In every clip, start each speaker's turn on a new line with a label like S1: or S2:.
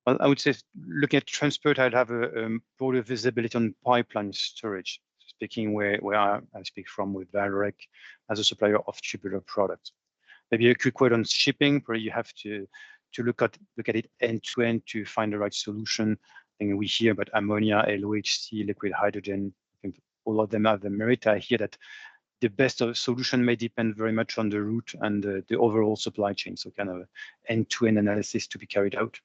S1: Well, I would say looking at transport, I'd have a broader visibility on pipeline storage, speaking where I speak from with Vallourec as a supplier of tubular products. Maybe a quick word on shipping, where you have to look at it end to end to find the right solution. I think we hear about ammonia, LOHC, liquid hydrogen. I think all of them have the merit. I hear that the best solution may depend very much on the route and the overall supply chain. So kind of end-to-end analysis to be carried out.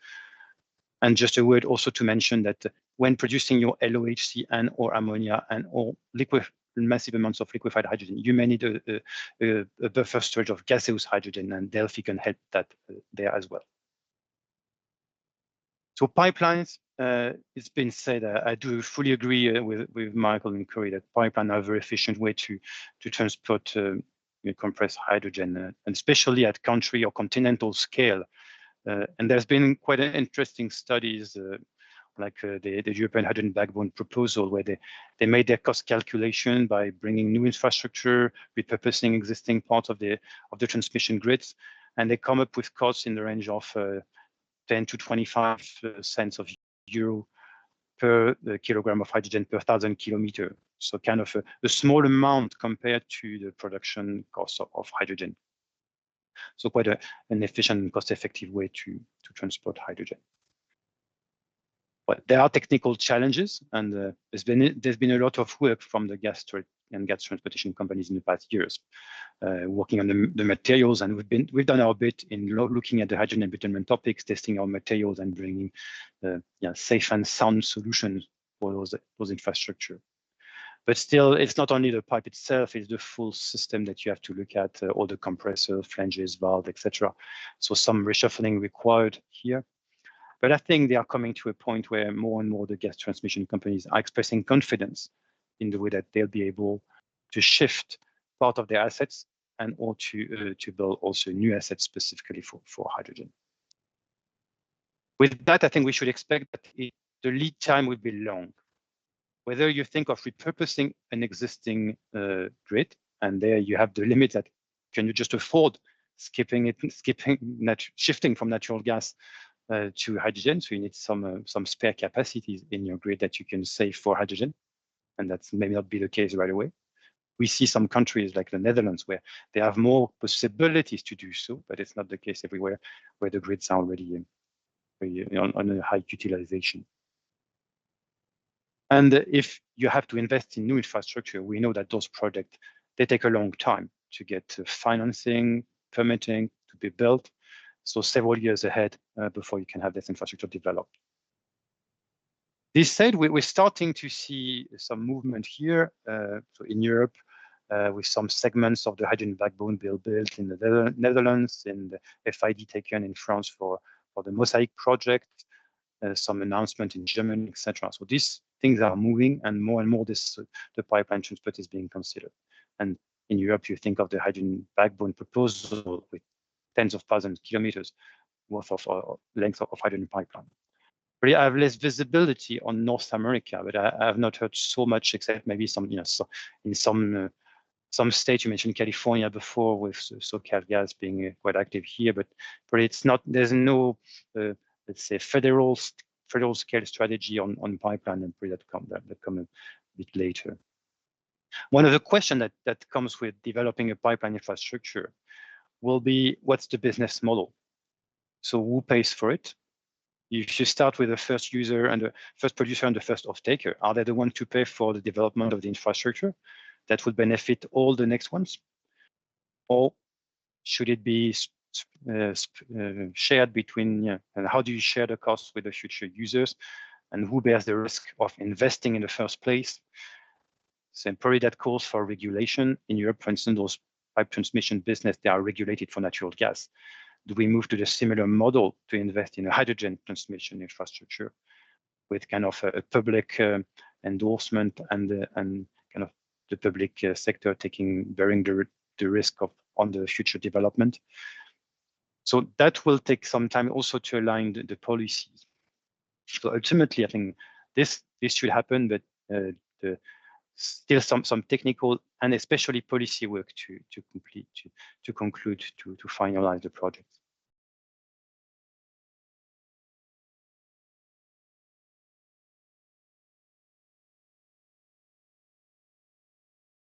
S1: And just a word also to mention that when producing your LOHC and or ammonia and or massive amounts of liquefied hydrogen, you may need a buffer storage of gaseous hydrogen, and Delphy can help that there as well. So pipelines, it's been said, I do fully agree with Michael and Corey that pipelines are a very efficient way to transport compressed hydrogen, and especially at country or continental scale. And there's been quite an interesting studies like the European Hydrogen Backbone proposal, where they made their cost calculation by bringing new infrastructure, repurposing existing parts of the transmission grids, and they come up with costs in the range of 10 to 25 cents of euro per kilogram of hydrogen per 1,000 kilometers. So kind of a small amount compared to the production cost of hydrogen. So quite an efficient and cost-effective way to transport hydrogen. But there are technical challenges, and there's been a lot of work from the gas transportation companies in the past years, working on the materials, and we've done our bit in looking at the hydrogen embitterment topics, testing our materials, and bringing safe and sound solutions for those infrastructure. But still, it's not only the pipe itself, it's the full system that you have to look at, all the compressor, flanges, valve, etc. So some reshuffling required here. But I think they are coming to a point where more and more the gas transmission companies are expressing confidence in the way that they'll be able to shift part of their assets and or to build also new assets specifically for hydrogen. With that, I think we should expect that the lead time will be long. Whether you think of repurposing an existing grid, and there you have the limit that can you just afford shifting from natural gas to hydrogen, so you need some spare capacities in your grid that you can save for hydrogen, and that may not be the case right away. We see some countries like the Netherlands where they have more possibilities to do so, but it's not the case everywhere where the grids are already on a high utilization. And if you have to invest in new infrastructure, we know that those projects, they take a long time to get financing, permitting, to be built. So several years ahead before you can have this infrastructure developed. This said, we're starting to see some movement here. So in Europe, with some segments of the hydrogen backbone built in the Netherlands, and the FID taken in France for the Mosaic project, some announcement in Germany, etc. So these things are moving, and more the pipeline transport is being considered. And in Europe, you think of the hydrogen backbone proposal with tens of thousands of kilometers worth of length of hydrogen pipeline. But I have less visibility on North America, but I have not heard so much, except maybe some, in some states. You mentioned California before, with SoCalGas being quite active here, but it's not. There's no, let's say, federal scale strategy on pipeline, and that come a bit later. One of the questions that comes with developing a pipeline infrastructure will be, what's the business model? So who pays for it? If you start with the first user and the first producer and the first off-taker, are they the ones to pay for the development of the infrastructure that would benefit all the next ones? Or should it be shared between, and how do you share the costs with the future users? And who bears the risk of investing in the first place? So probably that calls for regulation. In Europe, for instance, those pipe transmission business, they are regulated for natural gas. Do we move to the similar model to invest in a hydrogen transmission infrastructure with kind of a public endorsement and kind of the public sector bearing the risk on the future development? So that will take some time also to align the policies. So ultimately, I think this should happen, but still some technical and especially policy work to conclude to finalize the project.